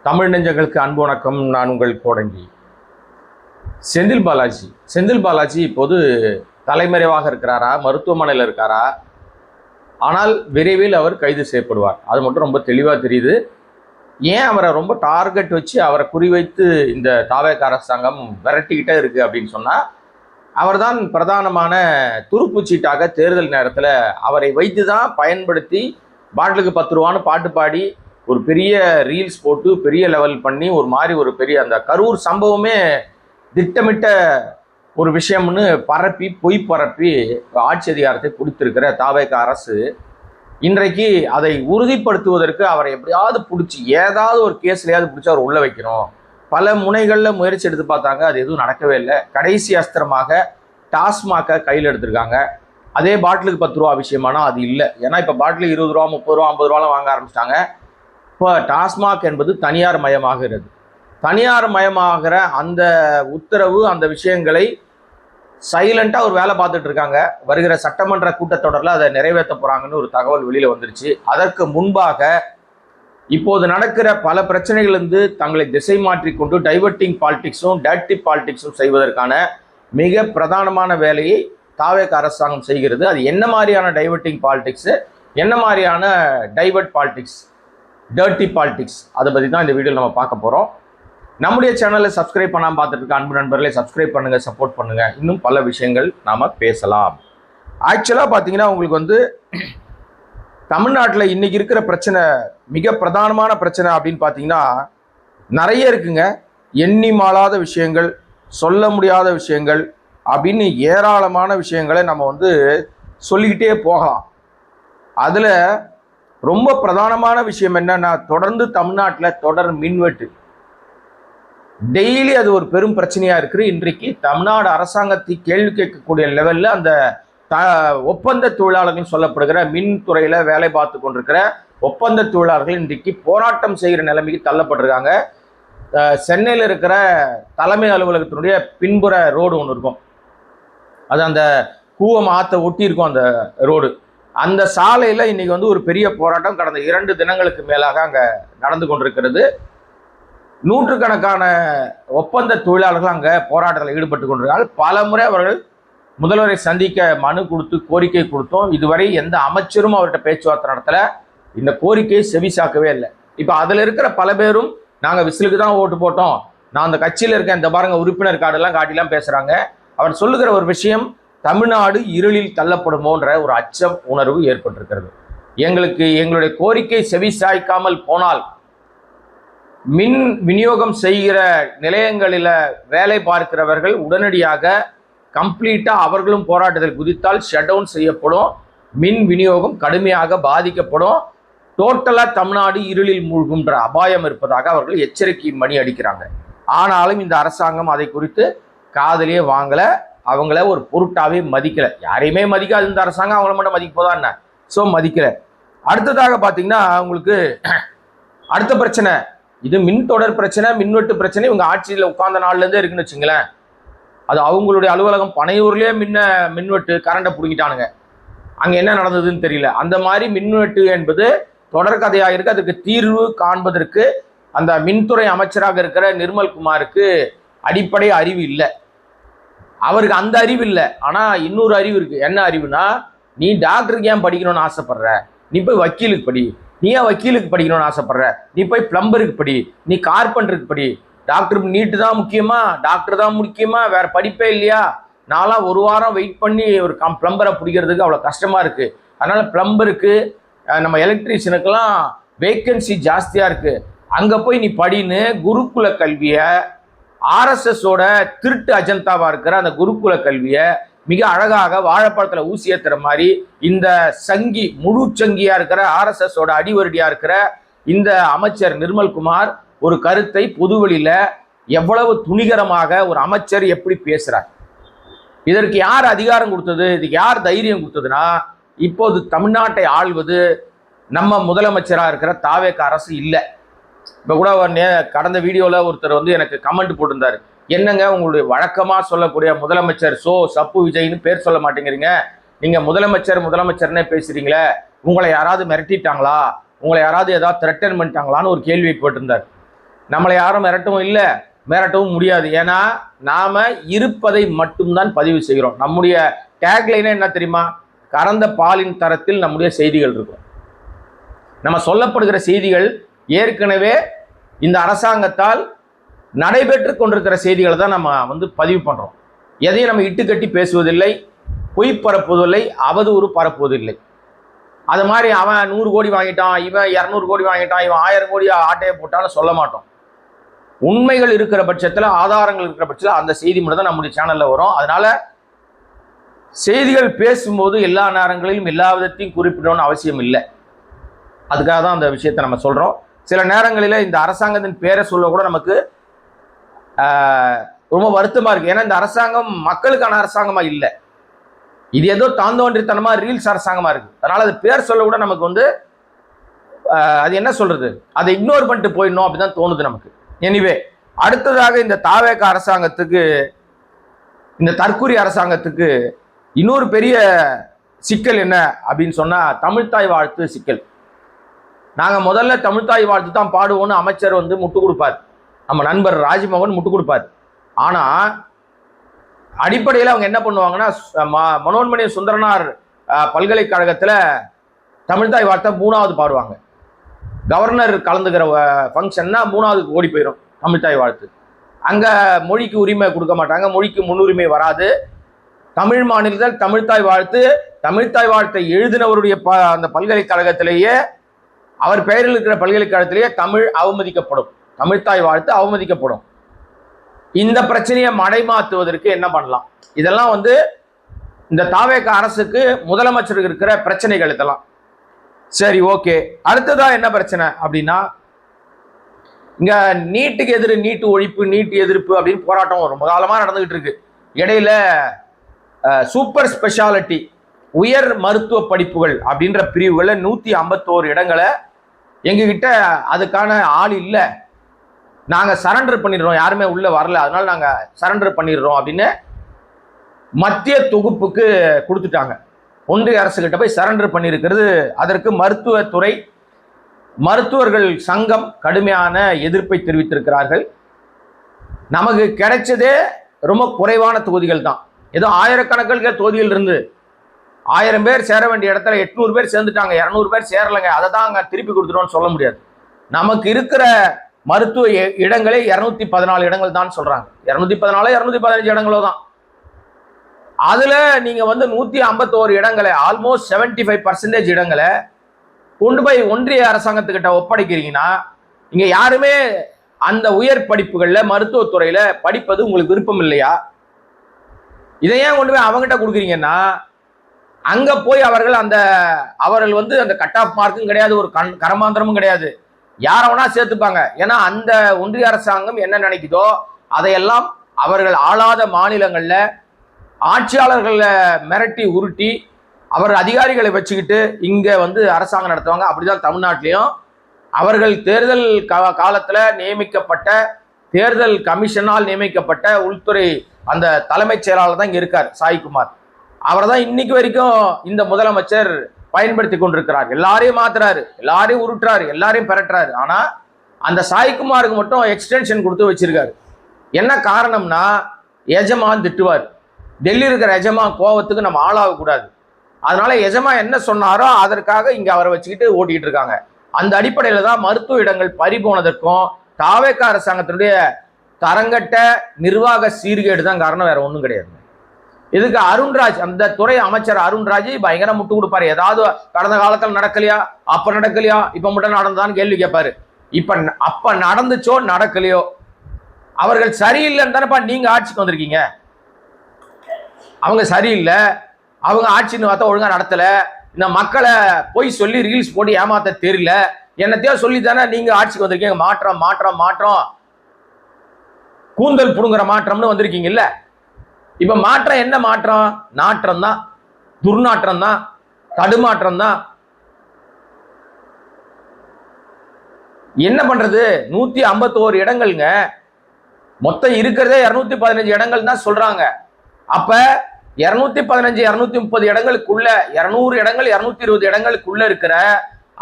தமிழ் நெஞ்சங்களுக்கு அன்பு வணக்கம். நான் உங்கள் கோடங்கி. செந்தில் பாலாஜி இப்போது தலைமறைவாக இருக்கிறாரா, மருத்துவமனையில் இருக்காரா? ஆனால் விரைவில் அவர் கைது செய்யப்படுவார். அது மட்டும் ரொம்ப தெளிவாக தெரியுது. ஏன் அவரை ரொம்ப டார்கெட் வச்சு அவரை குறிவைத்து இந்த தாவேக அரசாங்கம் விரட்டிக்கிட்டே இருக்கு அப்படின்னு சொன்னால், அவர்தான் பிரதானமான துருப்புச்சீட்டாக தேர்தல் நேரத்தில் அவரை வைத்து தான் பயன்படுத்தி பாட்டிலுக்கு 10 ரூபான்னு பாட்டு பாடி ஒரு பெரிய ரீல்ஸ் போட்டு பெரிய லெவல் பண்ணி ஒரு பெரிய அந்த கரூர் சம்பவமே திட்டமிட்ட ஒரு விஷயம்னு பொய் பரப்பி ஆட்சி அதிகாரத்தை கொடுத்திருக்கிற தாவேக அரசு இன்றைக்கு அதை உறுதிப்படுத்துவதற்கு அவரை எப்படியாவது பிடிச்சி ஏதாவது ஒரு கேஸ்லையாவது பிடிச்சி அவர் உள்ள வைக்கணும். பல முனைகளில் முயற்சி எடுத்து பார்த்தாங்க, அது எதுவும் நடக்கவே இல்லை. கடைசி அஸ்திரமாக டாஸ்மாக கையில் எடுத்திருக்காங்க. அதே பாட்டிலுக்கு 10 ரூபா விஷயமானா அது இல்லை. ஏன்னா இப்போ பாட்டிலுக்கு 20 ரூபா 30 ரூபா 50 ரூபாலாம் வாங்க ஆரம்பிச்சிட்டாங்க. இப்போ டாஸ்மாக் என்பது தனியார் மயமாகிறது. தனியார் மயமாகிற அந்த உத்தரவு, அந்த விஷயங்களை சைலண்டாக ஒரு வேலை பார்த்துட்டு இருக்காங்க. வருகிற சட்டமன்ற கூட்டத்தொடரில் அதை நிறைவேற்ற போகிறாங்கன்னு ஒரு தகவல் வெளியில் வந்துருச்சு. அதற்கு முன்பாக இப்போது நடக்கிற பல பிரச்சனைகளிலிருந்து தங்களை திசை மாற்றிக்கொண்டு டைவர்ட்டிங் பாலிடிக்ஸும் டர்ட்டி பாலிடிக்ஸும் செய்வதற்கான மிக பிரதானமான வேலையை தாவேக அரசாங்கம் செய்கிறது. அது என்ன மாதிரியான டைவர்ட்டிங் பாலிடிக்ஸு, என்ன மாதிரியான டைவர்ட் பாலிடிக்ஸ், டர்ட்டி பாலிடிக்ஸ், அதை பற்றி தான் இந்த வீடியோவில் நம்ம பார்க்க போகிறோம். நம்முடைய சேனலில் சப்ஸ்கிரைப் பண்ணாமல் பார்த்துட்டு இருக்க அன்பு நண்பர்களே சப்ஸ்கிரைப் பண்ணுங்கள், சப்போர்ட் பண்ணுங்கள். இன்னும் பல விஷயங்கள் நாம் பேசலாம். ஆக்சுவலாக பார்த்தீங்கன்னா உங்களுக்கு தமிழ்நாட்டில் இன்றைக்கி இருக்கிற பிரச்சனை, மிக பிரதானமான பிரச்சனை அப்படின்னு பார்த்தீங்கன்னா நிறைய இருக்குங்க. எண்ணி மாளாத விஷயங்கள், சொல்ல முடியாத விஷயங்கள் அப்படின்னு ஏராளமான விஷயங்களை நம்ம சொல்லிக்கிட்டே போகலாம். அதில் ரொம்ப பிரதானமான விஷயம் என்னன்னா, தொடர்ந்து தமிழ்நாட்டில் தொடர் மின்வெட்டு டெய்லி அது ஒரு பெரும் பிரச்சனையாக இருக்குது. இன்றைக்கு தமிழ்நாடு அரசாங்கத்தை கேள்வி கேட்கக்கூடிய லெவலில் அந்த ஒப்பந்த தொழிலாளர்கள் சொல்லப்படுகிற மின்துறையில் வேலை பார்த்து கொண்டிருக்கிற ஒப்பந்த தொழிலாளர்கள் இன்றைக்கு போராட்டம் செய்கிற நிலைமைக்கு தள்ளப்பட்டிருக்காங்க. சென்னையில் இருக்கிற தலைமை அலுவலகத்தினுடைய பின்புற ரோடு ஒன்று இருக்கும், அது அந்த கூவம் ஆற்றை ஒட்டி இருக்கும் அந்த ரோடு. அந்த சாலையில் இன்னைக்கு ஒரு பெரிய போராட்டம் கடந்த 2 தினங்களுக்கு மேலாக அங்கே நடந்து கொண்டிருக்கிறது. நூற்றுக்கணக்கான ஒப்பந்த தொழிலாளர்கள் அங்கே போராட்டத்தில் ஈடுபட்டு கொண்டிருக்கிறார்கள். பல முறை அவர்கள் முதல்வரை சந்திக்க மனு கொடுத்து கோரிக்கை கொடுத்தோம். இதுவரை எந்த அமைச்சரும் அவர்கிட்ட பேச்சுவார்த்தை நடத்தலை. இந்த கோரிக்கையை செவிசாக்கவே இல்லை. இப்போ அதில் இருக்கிற பல பேரும் நாங்கள் விசிலுக்கு தான் ஓட்டு போட்டோம், நான் அந்த கட்சியில் இருக்கேன், இந்த பாருங்க உறுப்பினர் கார்டெல்லாம் காட்டிலாம் பேசுகிறாங்க. அவர் சொல்லுகிற ஒரு விஷயம், தமிழ்நாடு இருளில் தள்ளப்படுமோன்ற ஒரு அச்சம் உணர்வு ஏற்பட்டிருக்கிறது. எங்களுடைய கோரிக்கை செவி சாய்க்காமல் போனால் மின் விநியோகம் செய்கிற நிலையங்களில் வேலை பார்க்கிறவர்கள் உடனடியாக கம்ப்ளீட்டாக அவர்களும் போராட்டத்தில் குதித்தால் ஷட் டவுன் செய்யப்படும், மின் விநியோகம் கடுமையாக பாதிக்கப்படும், டோட்டலாக தமிழ்நாடு இருளில் மூழ்குன்ற அபாயம் இருப்பதாக அவர்கள் எச்சரிக்கை மணி அடிக்கிறாங்க. ஆனாலும் இந்த அரசாங்கம் அதை குறித்து காதலியே வாங்கலை, அவங்கள ஒரு பொருட்டாவே மதிக்கலை. யாரையுமே மதிக்காது இந்த அரசாங்கம், அவங்கள மட்டும் மதிக்க போதா என்ன? ஸோ மதிக்கலை. அடுத்ததாக பார்த்தீங்கன்னா உங்களுக்கு அடுத்த பிரச்சனை, இது மின் தொடர் பிரச்சனை, மின்வெட்டு பிரச்சனை. இவங்க ஆட்சியில் உட்கார்ந்த நாள்லேருந்தே இருக்குன்னு வச்சுங்களேன். அது அவங்களுடைய அலுவலகம் பனையூர்லேயே மின்வெட்டு கரண்டை பிடிங்கிட்டானுங்க. அங்கே என்ன நடந்ததுன்னு தெரியல. அந்த மாதிரி மின்வெட்டு என்பது தொடர்கதையாக இருக்குது. அதுக்கு தீர்வு காண்பதற்கு அந்த மின்துறை அமைச்சராக இருக்கிற நிர்மல்குமாருக்கு அடிப்படை அறிவு இல்லை. அவருக்கு அந்த அறிவு இல்லை. ஆனால் இன்னொரு அறிவு இருக்கு. என்ன அறிவுனா, நீ டாக்டருக்கு ஏன் படிக்கணும்னு ஆசைப்படுற, நீ போய் வக்கீலுக்கு படி. நீ ஏன் வக்கீலுக்கு படிக்கணும்னு ஆசைப்படுற, நீ போய் பிளம்பருக்கு படி, நீ கார்பெண்டருக்கு படி. டாக்டருக்கு நீட்டு தான் முக்கியமா, டாக்டர் தான் முக்கியமா, வேற படிப்பே இல்லையா? நான்லாம் ஒரு வாரம் வெயிட் பண்ணி ஒரு பிளம்பரை பிடிக்கிறதுக்கு அவ்வளோ கஷ்டமா இருக்கு. அதனால பிளம்பருக்கு, நம்ம எலக்ட்ரீஷியனுக்கெல்லாம் வேக்கன்சி ஜாஸ்தியா இருக்கு, அங்கே போய் நீ படின்னு குருகுல கல்வியை, ஆர்எஸ்எஸோட திருட்டு அஜந்தாவா இருக்கிற அந்த குருகுல கல்வியை மிக அழகாக வாழைப்பழத்தில் ஊசி ஏத்துற மாதிரி இந்த சங்கி, முழு சங்கியா இருக்கிற ஆர்எஸ்எஸோட அடிவருடியா இருக்கிற இந்த அமைச்சர் நிர்மல்குமார் ஒரு கருத்தை பொதுவெளியில எவ்வளவு துணிகரமாக ஒரு அமைச்சர் எப்படி பேசுறார். இதற்கு யார் அதிகாரம் கொடுத்தது, இதுக்கு யார் தைரியம் கொடுத்ததுன்னா, இப்போது தமிழ்நாட்டை ஆள்வது நம்ம முதலமைச்சராக இருக்கிற தாவேக அரசு இல்லை. இப்போ கூட கடந்த வீடியோவில் ஒருத்தர் எனக்கு கமெண்ட் போட்டிருந்தாரு, என்னங்க உங்களுடைய வழக்கமாக சொல்லக்கூடிய முதலமைச்சர் சப்பு விஜய்னு பேர் சொல்ல மாட்டேங்கிறீங்க, நீங்கள் முதலமைச்சர்னே பேசுகிறீங்களே, உங்களை யாராவது மிரட்டிட்டாங்களா, உங்களை யாராவது ஏதாவது த்ரெட்டன் பண்ணிட்டாங்களான்னு ஒரு கேள்வி போட்டிருந்தார். நம்மளை யாரும் மிரட்டவும் இல்லை, மிரட்டவும் முடியாது. ஏன்னா நாம இருப்பதை மட்டும்தான் பதிவு செய்கிறோம். நம்முடைய டேக்லைனே என்ன தெரியுமா? கறந்த பாலின் தரத்தில் நம்முடைய செய்திகள் இருக்கும். நம்ம சொல்லப்படுகிற செய்திகள் ஏற்கனவே இந்த அரசாங்கத்தால் நடைபெற்று கொண்டிருக்கிற செய்திகளை தான் நம்ம பதிவு பண்றோம். எதையும் நம்ம இட்டுக்கட்டி பேசுவதில்லை, பொய் பரப்புவதில்லை, அவதூறு பரப்புவதில்லை. அது மாதிரி அவன் 100 கோடி வாங்கிட்டான், இவன் 200 கோடி வாங்கிட்டான், இவன் 1000 கோடி ஆட்டையை போட்டாலும் சொல்ல மாட்டோம். உண்மைகள் இருக்கிற பட்சத்தில், ஆதாரங்கள் இருக்கிற பட்சத்தில் அந்த செய்தி மட்டும் தான் நம்முடைய சேனல்ல வரும். அதனால செய்திகள் பேசும்போது எல்லா நேரங்களிலும் எல்லா விதத்தையும் குறிப்பிடணும்னு அவசியம் இல்லை. அதுக்காக தான் அந்த விஷயத்தை நம்ம சொல்றோம். சில நேரங்களில் இந்த அரசாங்கத்தின் பேரை சொல்ல கூட நமக்கு ரொம்ப வருத்தமா இருக்கு. ஏன்னா இந்த அரசாங்கம் மக்களுக்கான அரசாங்கமா இல்லை, இது ஏதோ தாந்தோன்றித்தனமா ரீல்ஸ் அரசாங்கமா இருக்கு. அதனால அது பேர் சொல்ல கூட நமக்கு அது என்ன சொல்றது, அதை இக்னோர் பண்ணிட்டு போயிடணும் அப்படிதான் தோணுது நமக்கு. எனிவே, அடுத்ததாக இந்த தாவேக அரசாங்கத்துக்கு, இந்த தற்கூரி அரசாங்கத்துக்கு இன்னொரு பெரிய சிக்கல் என்ன அப்படின்னு சொன்னா தமிழ்தாய் வாழ்த்து சிக்கல். நாங்க முதல்ல தமிழ்தாய் வாழ்த்து தான் பாடுவோம்னு அமைச்சர் முட்டு கொடுப்பார், நம்ம நண்பர் ராஜ்மோகன் முட்டு கொடுப்பார். ஆனா அடிப்படையில் அவங்க என்ன பண்ணுவாங்கன்னா, மனோன்மணி சுந்தரனார் பல்கலைக்கழகத்தில் தமிழ்தாய் வாழ்த்தை 3வது பாடுவாங்க. கவர்னர் கலந்துக்கிற ஃபங்க்ஷன்னா 3வது ஓடி போயிடும் தமிழ்தாய் வாழ்த்து. அங்கே மொழிக்கு உரிமை கொடுக்க மாட்டாங்க, மொழிக்கு முன்னுரிமை வராது. தமிழ் மாநிலத்தில் தமிழ்தாய் வாழ்த்தை எழுதினவருடைய அந்த பல்கலைக்கழகத்திலேயே, அவர் பெயரில் இருக்கிற பல்கலைக்கழகத்திலேயே தமிழ் அவமதிக்கப்படும், தமிழ்தாய் வாழ்த்து அவமதிக்கப்படும். இந்த பிரச்சனையை மடைமாற்றுவதற்கு என்ன பண்ணலாம்? இதெல்லாம் இந்த தாவேக அரசுக்கு முதலமைச்சருக்கு இருக்கிற பிரச்சனைகள் இதெல்லாம். சரி, ஓகே. அடுத்ததா என்ன பிரச்சனை அப்படின்னா, இங்க நீட்டுக்கு எதிர நீட்டு ஒழிப்பு, நீட்டு எதிர்ப்பு அப்படின்னு போராட்டம் ரொம்ப காலமா நடந்துகிட்டு இருக்கு. இடையில சூப்பர் ஸ்பெஷாலிட்டி உயர் மருத்துவ படிப்புகள் அப்படின்ற பிரிவுகளை 151 இடங்களை எங்ககிட்ட அதுக்கான ஆள் இல்லை, நாங்கள் சரண்டர் பண்ணிடுறோம், யாருமே உள்ள வரல, அதனால நாங்கள் சரண்டர் பண்ணிடுறோம் அப்படின்னு மத்திய தொகுப்புக்கு கொடுத்துட்டாங்க. ஒன்றிய அரசுகிட்ட போய் சரண்டர் பண்ணியிருக்கிறது. அதற்கு மருத்துவத்துறை, மருத்துவர்கள் சங்கம் கடுமையான எதிர்ப்பை தெரிவித்திருக்கிறார்கள். நமக்கு கிடைச்சதே ரொம்ப குறைவான தொகுதிகள் தான். ஏதோ ஆயிரக்கணக்கில் தொகுதிகள் இருந்து 1000 பேர் சேர வேண்டிய இடத்துல 800 பேர் சேர்ந்துட்டாங்க, 200 பேர் சேரலைங்க, அதை தான் அங்கே திருப்பி கொடுத்துட்டோம்னு சொல்ல முடியாது. நமக்கு இருக்கிற மருத்துவ இடங்களே 214 இடங்கள் தான் சொல்றாங்க. 214 215 இடங்களோ தான். அதுல நீங்க 151 இடங்களை, ஆல்மோஸ்ட் 75% இடங்களை கொண்டு போய் ஒன்றிய அரசாங்கத்துக்கிட்ட ஒப்படைக்கிறீங்கன்னா, இங்க யாருமே அந்த உயர் படிப்புகள்ல மருத்துவத்துறையில படிப்பது உங்களுக்கு விருப்பம் இல்லையா? இதை ஏன் கொண்டு போய் அவங்ககிட்ட கொடுக்குறீங்கன்னா, அங்க போய் அவர்கள் அந்த கட் ஆஃப் மார்க்கும் கிடையாது, ஒரு கரமாந்திரமும் கிடையாது, யாரை வேணா சேர்த்துப்பாங்க. ஏன்னா அந்த ஒன்றிய அரசாங்கம் என்ன நினைக்குதோ அதையெல்லாம் அவர்கள் ஆளாத மாநிலங்கள்ல ஆட்சியாளர்களை மிரட்டி உருட்டி அவர் அதிகாரிகளை வச்சுக்கிட்டு இங்க அரசாங்கம் நடத்துவாங்க. அப்படிதான் தமிழ்நாட்டிலையும் அவர்கள் தேர்தல் காலத்துல நியமிக்கப்பட்ட, தேர்தல் கமிஷனால் நியமிக்கப்பட்ட உள்துறை அந்த தலைமைச் செயலாளர் தான் இங்க இருக்கார், சாய்குமார். அவர் தான் இன்னைக்கு வரைக்கும் இந்த முதலமைச்சர் பயன்படுத்தி கொண்டிருக்கிறார். எல்லாரையும் மாத்துறாரு, எல்லாரையும் உருட்டுறாரு, எல்லாரையும் பெறட்டுறாரு. ஆனா அந்த சாய்குமாருக்கு மட்டும் எக்ஸ்டென்ஷன் கொடுத்து வச்சிருக்காரு. என்ன காரணம்னா, எஜமான் திட்டுவார். டெல்லி இருக்கிற எஜமான் கோவத்துக்கு நம்ம ஆளாக கூடாது. அதனால எஜமான் என்ன சொன்னாரோ அதற்காக இங்க அவரை வச்சுக்கிட்டு ஓட்டிக்கிட்டு இருக்காங்க. அந்த அடிப்படையில தான் மருத்துவ இடங்கள் பறிபோனதற்கும் தாவேக அரசாங்கத்தினுடைய தரங்கட்ட நிர்வாக சீர்கேடு தான் காரணம், வேற ஒன்றும் கிடையாது. இதுக்கு அருண்ராஜ், அந்த துறை அமைச்சர் அருண்ராஜ் பயங்கர முட்டு கொடுப்பாரு. ஏதாவது கடந்த காலத்தில் நடக்கலையா, அப்ப நடக்கலையா, இப்ப மட்டும் நடந்தான்னு கேள்வி கேட்பாரு. அப்ப நடந்துச்சோ நடக்கலையோ, அவர்கள் சரியில்லைன்னு தானேப்பா நீங்க ஆட்சிக்கு வந்திருக்கீங்க. அவங்க சரியில்லை, அவங்க ஆட்சின்னு பார்த்தா ஒழுங்கா நடத்தல, இந்த மக்களை போய் சொல்லி ரீல்ஸ் போட்டு ஏமாத்த தெரியல, என்னத்தையோ சொல்லி தானே நீங்க ஆட்சிக்கு வந்திருக்கீங்க. மாற்றம் மாற்றம் மாற்றம், கூந்தல் புடுங்குற மாற்றம்னு வந்திருக்கீங்கல்ல. இப்ப மாற்றம் என்ன மாற்றம்? நாற்றம் தான், துர்நாற்றம் தான், தடுமாற்றம் தான். என்ன பண்றது? 151 இடங்கள்ங்க, மொத்தம் இருக்கிறதே 215 இடங்கள் தான் சொல்றாங்க. அப்ப 215 230 இடங்களுக்குள்ள 200 இடங்கள் 220 இடங்களுக்குள்ள இருக்கிற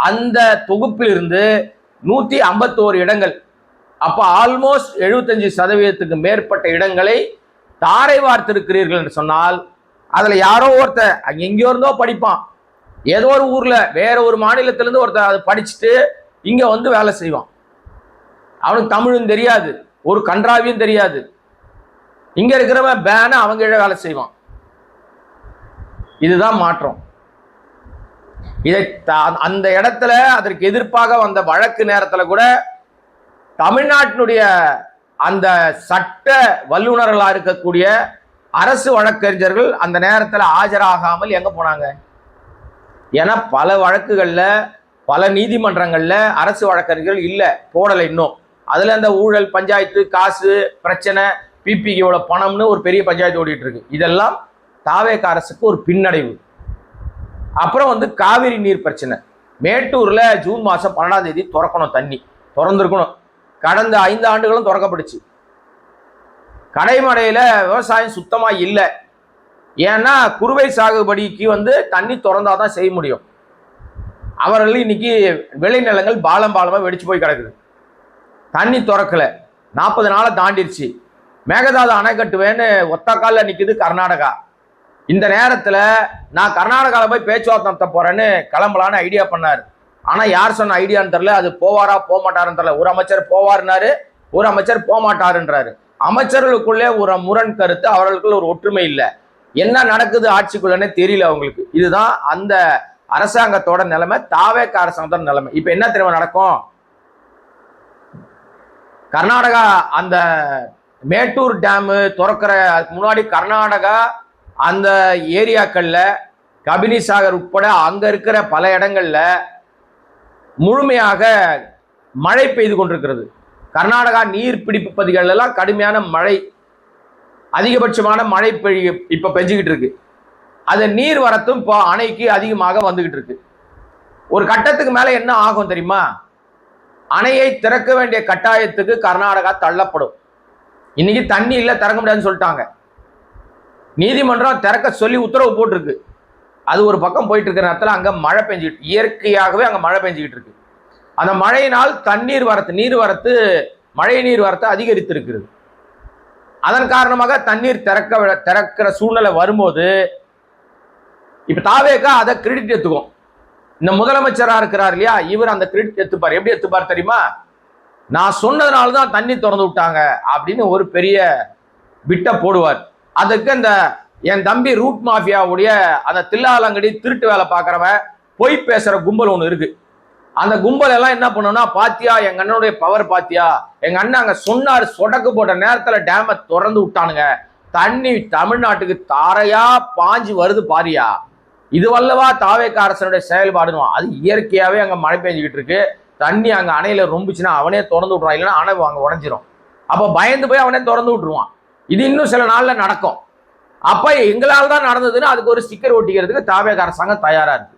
அந்த தொகுப்பில் இருந்து 151 இடங்கள் அப்ப ஆல்மோஸ்ட் 75% மேற்பட்ட இடங்களை தாரை வார்த்திருக்கிறீர்கள் என்று சொன்னால் அதுல யாரோ ஒருத்தர் அங்க எங்கேயோ இருந்தோ படிப்பான், ஏதோ ஒரு ஊர்ல வேற ஒரு மாநிலத்திலிருந்து ஒருத்தர் அதை படிச்சுட்டு இங்க வந்து வேலை செய்வான். அவனுக்கு தமிழும் தெரியாது, ஒரு கன்றாவியும் தெரியாது. இங்க இருக்கிறவன் பேன அவங்க வேலை செய்வான். இதுதான் மாற்றம். இதை அந்த இடத்துல அதற்கு எதிர்ப்பாக வந்த வழக்கு நேரத்துல கூட தமிழ்நாட்டினுடைய அந்த சட்ட வல்லுநர்களா இருக்கக்கூடிய அரசு வழக்கறிஞர்கள் அந்த நேரத்தில் ஆஜராகாமல் எங்க போனாங்க? ஏன்னா பல வழக்குகள்ல பல நீதிமன்றங்கள்ல அரசு வழக்கறிஞர்கள் இல்ல, போடலை இன்னும். அதுல அந்த ஊழல், பஞ்சாயத்து, காசு பிரச்சனை, பிபியோட பணம்னு ஒரு பெரிய பஞ்சாயத்து ஓடிட்டு இருக்கு. இதெல்லாம் தாவேக அரசுக்கு ஒரு பின்னடைவு. அப்புறம் வந்து காவிரி நீர் பிரச்சனை. மேட்டூர்ல ஜூன் மாசம் 12ஆம் தேதி திறக்கணும், தண்ணி திறந்திருக்கணும். கடந்த 5 ஆண்டுகளும் திறக்கப்படுச்சு. கடைமடையில விவசாயம் சுத்தமா இல்லை. ஏன்னா குறுவை சாகுபடிக்கு வந்து தண்ணி திறந்தாதான் செய்ய முடியும். அவர்கள் இன்னைக்கு விளைநிலங்கள் பாலமா வெடிச்சு போய் கிடக்குது. தண்ணி திறக்கல, 40 நாளை தாண்டிடுச்சு. மேகதாது அணை கட்டுவேன்னு ஒத்த காலில் நிக்குது கர்நாடகா. இந்த நேரத்துல நான் கர்நாடகாவில் போய் பேச்சுவார்த்தை நடத்த போறேன்னு கிளம்பலான்னு ஐடியா பண்ணாரு. ஆனா யார் சொன்ன ஐடியான்னு தெரியல, அது போவாரா போக மாட்டாருன்னு தெரியல. ஒரு அமைச்சர் போவாருன்னாரு, ஒரு அமைச்சர் போக மாட்டாருன்றாரு. அமைச்சர்களுக்குள்ளே ஒரு முரண் கருத்து, அவர்களுக்குள்ள ஒரு ஒற்றுமை இல்லை. என்ன நடக்குது ஆட்சிக்குள்ளே தெரியல அவங்களுக்கு. இதுதான் அந்த அரசாங்கத்தோட நிலைமை, தாவேக அரசாங்கத்தோட நிலைமை. இப்ப என்ன தெரியுமா நடக்கும்? கர்நாடகா அந்த மேட்டூர் டேம் திறக்கிற முன்னாடி கர்நாடகா அந்த ஏரியாக்கள்ல கபினி சாகர் உட்பட அங்க இருக்கிற பல இடங்கள்ல முழுமையாக மழை பெய்து கொண்டிருக்கிறது. கர்நாடகா நீர்பிடிப்பு பகுதிகள் எல்லாம் கடுமையான மழை, அதிகபட்சமான மழை இப்ப பெஞ்சுக்கிட்டு இருக்கு. அது நீர் வரத்தும் இப்போ அணைக்கு அதிகமாக வந்துகிட்டு இருக்கு. ஒரு கட்டத்துக்கு மேல என்ன ஆகும் தெரியுமா? அணையை திறக்க வேண்டிய கட்டாயத்துக்கு கர்நாடகா தள்ளப்படும். இன்னைக்கு தண்ணி இல்லை, திறக்க முடியாதுன்னு சொல்லிட்டாங்க. நீதிமன்றம் திறக்க சொல்லி உத்தரவு போட்டிருக்கு. அது ஒரு பக்கம் போயிட்டு இருக்கிற நேரத்தில் அங்க மழை பெஞ்சுக்கிட்டு, இயற்கையாகவே அங்க மழை பெஞ்சுக்கிட்டு இருக்கு. அந்த மழையினால் தண்ணீர் வரத்து மழை நீர் வரத்து அதிகரித்திருக்கிறது. அதன் காரணமாக தண்ணீர் திறக்கிற சூழ்நிலை வரும்போது இப்ப தாவேகா அதை கிரெடிட் எடுத்துக்கும். இந்த முதலமைச்சரா இருக்கிறார் இல்லையா, இவர் அந்த கிரெடிட் எடுத்துப்பார். எப்படி எடுத்துப்பார் தெரியுமா? நான் சொன்னதுனாலதான் தண்ணி திறந்து விட்டாங்க அப்படின்னு ஒரு பெரிய பிட்ட போடுவார். அதுக்கு அந்த என் தம்பி ரூட் மாஃபியாவுடைய அந்த தில்லாலங்கடி திருட்டு வேலை பார்க்கறவன் பொய் பேசுற கும்பல் ஒண்ணு இருக்கு. அந்த கும்பல் எல்லாம் என்ன பண்ணுன்னா, பாத்தியா எங்க அண்ணனுடைய பவர், பாத்தியா எங்க அண்ணன் அங்க சொன்னாரு, சொடக்கு போட்ட நேரத்துல டேமை திறந்து விட்டானுங்க, தண்ணி தமிழ்நாட்டுக்கு தாரையா பாஞ்சு வருது பாரியா. இது வல்லவா தாவேக அரசனுடைய செயல்பாடுன்னு. அது இயற்கையாவே அங்க மழை பெஞ்சுக்கிட்டு இருக்கு. தண்ணி அங்க அணையில ரொம்பிச்சுன்னா அவனே திறந்து விட்டுருவான், இல்லைன்னா அணை அங்க உடஞ்சிரும். அப்ப பயந்து போய் அவனே திறந்து விட்டுருவான். இது இன்னும் சில நாள்ல நடக்கும். அப்ப எங்களால் தான் நடந்ததுன்னு அதுக்கு ஒரு ஸ்டிக்கர் ஒட்டிக்கிறதுக்கு தாவேக அரசாங்கம் தயாரா இருக்கு.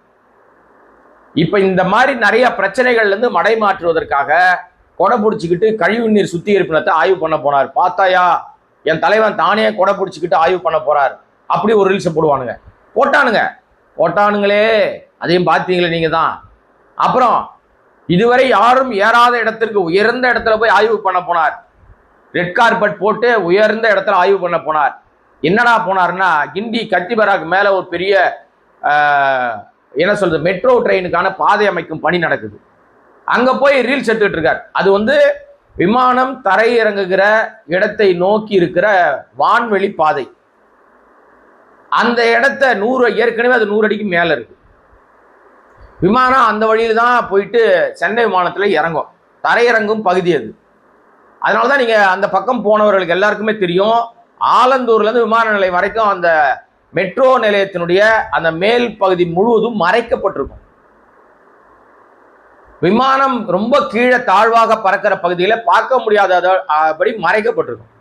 இப்ப இந்த மாதிரி நிறைய பிரச்சனைகள்ல இருந்து மடை மாற்றுவதற்காக கொடை பிடிச்சிக்கிட்டு கழிவு நீர் சுத்திகரிப்பு நிலையத்தை ஆய்வு பண்ண போனார். பார்த்தாயா, என் தலைவன் தானே கொடை பிடிச்சிக்கிட்டு ஆய்வு பண்ண போறார். அப்படி ஒரு ரீல்ஸ் போட்டானுங்களே, அதையும் பார்த்தீங்களே நீங்க தான். அப்புறம் இதுவரை யாரும் ஏறாத இடத்திற்கு உயர்ந்த இடத்துல போய் ஆய்வு பண்ண போனார். ரெட் கார்பெட் போட்டு உயர்ந்த இடத்துல ஆய்வு பண்ண போனார். என்னடா போனார்னா, கிண்டி கத்திபராக்கு மேல ஒரு பெரிய என்ன சொல்றது, மெட்ரோ ட்ரெயினுக்கான பாதை அமைக்கும் பணி நடக்குது. அங்க போய் ரீல்ஸ் எடுத்துட்டு இருக்கார். அது வந்து விமானம் தரை இறங்குகிற இடத்தை நோக்கி இருக்கிற வான்வெளி பாதை. அந்த இடத்த ஏற்கனவே அது 100 அடிக்கு மேல இருக்கு. விமானம் அந்த வழியில தான் போயிட்டு சென்னை விமானத்துல இறங்கும், தரையிறங்கும் பகுதி அது. அதனாலதான் நீங்க அந்த பக்கம் போனவர்களுக்கு எல்லாருக்குமே தெரியும், ஆலந்தூர்ல இருந்து விமான நிலையம் வரைக்கும் அந்த மெட்ரோ நிலையத்தினுடைய அந்த மேல் பகுதி முழுவதும் மறைக்கப்பட்டிருக்கும். விமானம் ரொம்ப கீழே தாழ்வாக பறக்கிற பகுதியில பார்க்க முடியாதபடி மறைக்கப்பட்டிருக்கும்.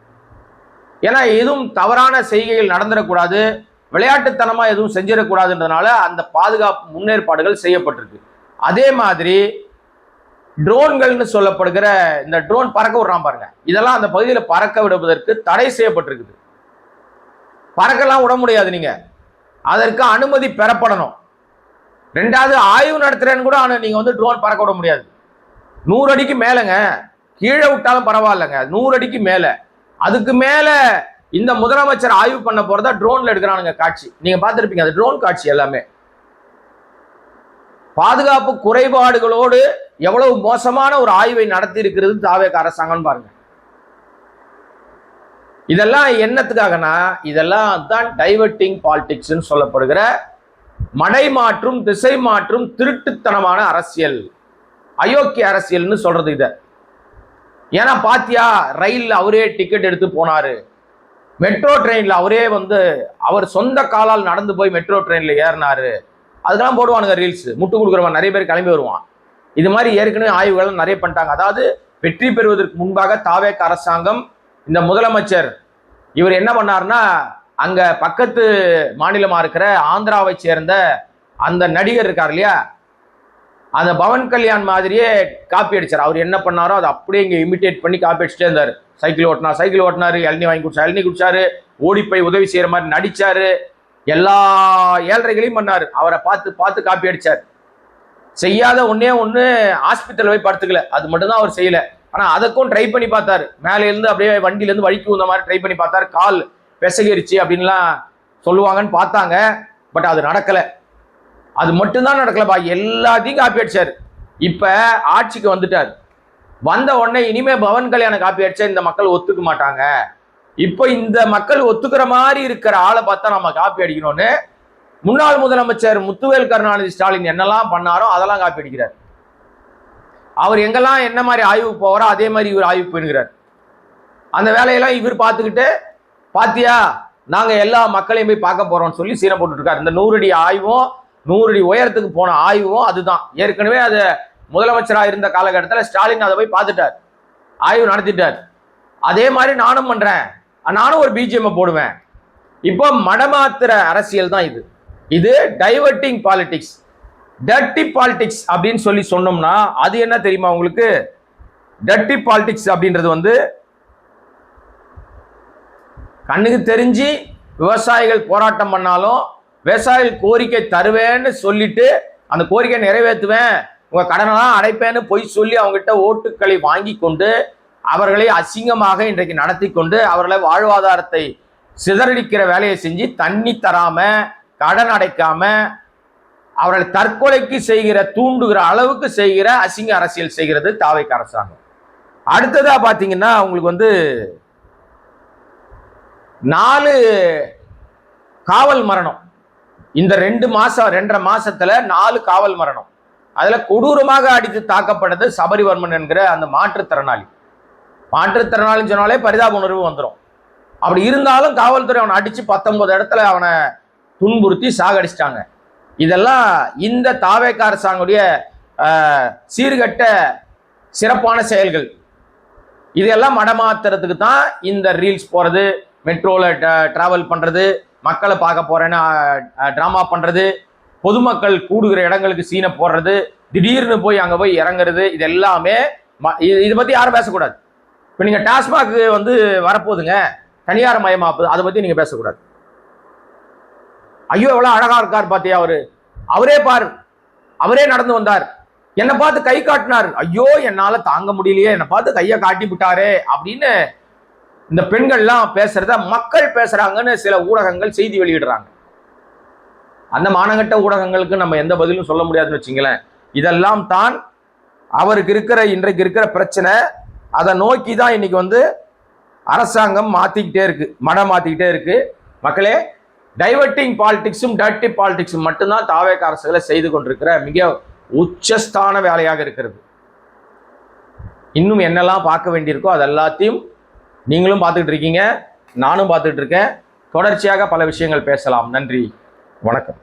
ஏன்னா எதுவும் தவறான செய்கைகள் நடந்துடக்கூடாது, விளையாட்டுத்தனமா எதுவும் செஞ்சிடக்கூடாதுன்றதுனால அந்த பாதுகாப்பு முன்னேற்பாடுகள் செய்யப்பட்டிருக்கு. அதே மாதிரி ட்ரோன்கள்னு சொல்லப்படுகிற இந்த ட்ரோன் பறக்க விடுறான் பாருங்க, இதெல்லாம் அந்த பகுதியில் பறக்க விடுவதற்கு தடை செய்யப்பட்டிருக்குது. பறக்கலாம் விட முடியாது, நீங்க அதற்கு அனுமதி பெறப்படணும். ரெண்டாவது, ஆய்வு நடத்துறேன்னு கூட நீங்க வந்து ட்ரோன் பறக்க விட முடியாது. 100 அடிக்கு மேலங்க, கீழே விட்டாலும் பரவாயில்லைங்க, 100 அடிக்கு மேல. அதுக்கு மேல இந்த முதலமைச்சர் ஆய்வு பண்ண போறதா ட்ரோன்ல எடுக்கிறானுங்க காட்சி. நீங்க பார்த்திருப்பீங்க அது ட்ரோன் காட்சி. எல்லாமே பாதுகாப்பு குறைபாடுகளோடு எவ்வளவு மோசமான ஒரு ஆய்வை நடத்தி இருக்கிறது தாவேக அரசாங்கம் பாருங்க. இதெல்லாம் என்னத்துக்காகனா, இதெல்லாம் தான் டைவர்ட்டிங் பாலிடிக்ஸ் சொல்லப்படுகிற மடை மாற்றும் திசை மாற்றும் திருட்டுத்தனமான அரசியல், அயோக்கிய அரசியல்னு சொல்றது இத. ஏன்னா பாத்தியா, ரயில் அவரே டிக்கெட் எடுத்து போனாரு, மெட்ரோ ட்ரெயின்ல அவரே அவர் சொந்த காலால் நடந்து போய் மெட்ரோ ட்ரெயின்ல ஏறினாரு, அதுக்கெல்லாம் போடுவானுங்க ரீல்ஸ். முட்டு கொடுக்குறவன் நிறைய பேர் கிளம்பி வருவான். இது மாதிரி ஏற்கனவே ஆய்வுகள் நிறைய பண்ணிட்டாங்க. அதாவது வெற்றி பெறுவதற்கு முன்பாக தாவேக அரசாங்கம், இந்த முதலமைச்சர் இவர் என்ன பண்ணாருன்னா, அங்க பக்கத்து மாநிலமா இருக்கிற ஆந்திராவை சேர்ந்த அந்த நடிகர் இருக்கார் இல்லையா, அந்த பவன் கல்யாண் மாதிரியே காப்பி அடிச்சார். அவர் என்ன பண்ணாரோ அதை அப்படியே இங்க இமிட்டேட் பண்ணி காப்பி அடிச்சுட்டே இருந்தார். சைக்கிள் ஓட்டினாரு, இளநீ வாங்கி குடிச்சாரு, ஓடி போய் உதவி செய்யற மாதிரி நடிச்சாரு, எல்லா ஏழ்றைகளையும் பண்ணாரு. அவரை பார்த்து பார்த்து காப்பி அடிச்சார். செய்யாத ஒண்ணு ஹாஸ்பிட்டல் போய் படுத்துக்கல, அது மட்டும் தான் அவர் செய்யல. ஆனா அதுக்கும் ட்ரை பண்ணி பார்த்தாரு. மேல இருந்து அப்படியே வண்டியில இருந்து வழிக்கு வந்த மாதிரி ட்ரை பண்ணி பார்த்தாரு. கால் பெசகிருச்சு அப்படின்லாம் சொல்லுவாங்கன்னு பார்த்தாங்க. பட் அது நடக்கல. அது மட்டும்தான் நடக்கலப்பா, எல்லாத்தையும் காப்பி அடிச்சாரு. இப்ப ஆட்சிக்கு வந்துட்டார். வந்த உடனே இனிமே பவன் கல்யாண காப்பி அடிச்சா இந்த மக்கள் ஒத்துக்க மாட்டாங்க. இப்ப இந்த மக்கள் ஒத்துக்கிற மாதிரி இருக்கிற ஆளை பார்த்தா நம்ம காப்பி அடிக்கணும்னு முன்னாள் முதலமைச்சர் முத்துவேல் கருணாநிதி ஸ்டாலின் என்னெல்லாம் பண்ணாரோ அதெல்லாம் காப்பி அடிக்கிறார். அவர் எங்கெல்லாம் என்ன மாதிரி ஆய்வு போவாரோ அதே மாதிரி இவர் ஆய்வு போயிருக்கிறார். அந்த வேலையெல்லாம் இவர் பார்த்துக்கிட்டு, பாத்தியா நாங்க எல்லா மக்களையும் போய் பார்க்க போறோம்னு சொல்லி சீனை போட்டுட்டு இருக்காரு. இந்த 100 அடி ஆய்வும் 100 அடி உயரத்துக்கு போன ஆய்வும் அதுதான். ஏற்கனவே அது முதலமைச்சராக இருந்த காலகட்டத்தில் ஸ்டாலின் அதை போய் பார்த்துட்டார், ஆய்வு நடத்திட்டார். அதே மாதிரி நானும் பண்றேன், நானும் ஒரு பிஜிஎம் போடுவேன். இப்போ மடமாத்திர அரசியல் தான் இது. இது டைவர்ட்டிங் பாலிடிக்ஸ், டர்ட்டி பாலிடிக்ஸ் அப்படின்னு சொல்லி சொன்னோம்னா அது என்ன தெரியுமா உங்களுக்கு? டர்ட்டி பாலிடிக்ஸ் அப்படின்றது கண்ணுக்கு தெரிஞ்சு விவசாயிகள் போராட்டம் பண்ணாலும் விவசாயிகள் கோரிக்கை தருவேன்னு சொல்லிட்டு அந்த கோரிக்கை நிறைவேற்றுவேன், உங்க கடனெல்லாம் அடைப்பேன்னு பொய் சொல்லி அவங்ககிட்ட ஓட்டுக்களை வாங்கி கொண்டு அவர்களை அசிங்கமாக இன்றைக்கு நடத்தி கொண்டு அவர்களை வாழ்வாதாரத்தை சிதறடிக்கிற வேலையை செஞ்சு தண்ணி தராம கடன் அடைக்காம அவர்களை தற்கொலைக்கு செய்கிற தூண்டுகிற அளவுக்கு செய்கிற அசிங்க அரசியல் செய்கிறது தாவேக அரசாங்கம். அடுத்ததா பாத்தீங்கன்னா உங்களுக்கு 4 காவல் மரணம். இந்த 2.5 மாசத்துல 4 காவல் மரணம். அதுல கொடூரமாக அடித்து தாக்கப்பட்டது சபரிவர்மன் என்கிற அந்த மாற்றுத்திறனாளி. மாற்றுத்திறனாளின்னு சொன்னாலே பரிதாப உணர்வு வந்துடும். அப்படி இருந்தாலும் காவல்துறை அவனை அடிச்சு 19 இடத்துல அவனை துன்புறுத்தி சாகடிச்சிட்டாங்க. இதெல்லாம் இந்த தாவேக அரசாங்குடைய சீர்கட்ட சிறப்பான செயல்கள். இதெல்லாம் மடமாத்துறதுக்கு தான் இந்த ரீல்ஸ் போறது, மெட்ரோல டிராவல் பண்றது, மக்களை பார்க்க போறேன்னு டிராமா பண்றது, பொதுமக்கள் கூடுகிற இடங்களுக்கு சீனை போடுறது, திடீர்னு போய் அங்க போய் இறங்குறது. இது எல்லாமே இதை பத்தி யாரும் பேசக்கூடாது. இப்ப நீங்க டாஸ்மாக் வரப்போகுதுங்க, தனியார் மயமாக்குது, அதை பத்தி நீங்க பேசக்கூடாது. ஐயோ எவ்வளவு அழகா இருக்கார் பாத்தியா அவரே பாரு, அவரே நடந்து வந்தார், என்னை பார்த்து கை காட்டினார், ஐயோ என்னால தாங்க முடியலையே, என்னை பார்த்து கையை காட்டி விட்டாரே அப்படின்னு இந்த பெண்கள்லாம் பேசுறத மக்கள் பேசுறாங்கன்னு சில ஊடகங்கள் செய்தி வெளியிடுறாங்க. அந்த மானகட்ட ஊடகங்களுக்கு நம்ம எந்த பதிலும் சொல்ல முடியாதுன்னு வச்சுங்களேன். இதெல்லாம் தான் அவருக்கு இன்றைக்கு இருக்கிற பிரச்சனை. அதை நோக்கி தான் இன்னைக்கு அரசாங்கம் மாத்திக்கிட்டே இருக்கு, மடம் மாத்திக்கிட்டே இருக்கு. மக்களே, டைவர்ட்டிங் பாலிடிக்ஸும் டர்ட்டி பாலிடிக்ஸும் மட்டும்தான் தாவேக அரசுகளை செய்து கொண்டிருக்கிற மிக உச்சஸ்தான வேலையாக இருக்கிறது. இன்னும் என்னெல்லாம் பார்க்க வேண்டியிருக்கோ அது எல்லாத்தையும் நீங்களும் பார்த்துக்கிட்டு இருக்கீங்க, நானும் பார்த்துக்கிட்டு இருக்கேன். தொடர்ச்சியாக பல விஷயங்கள் பேசலாம். நன்றி, வணக்கம்.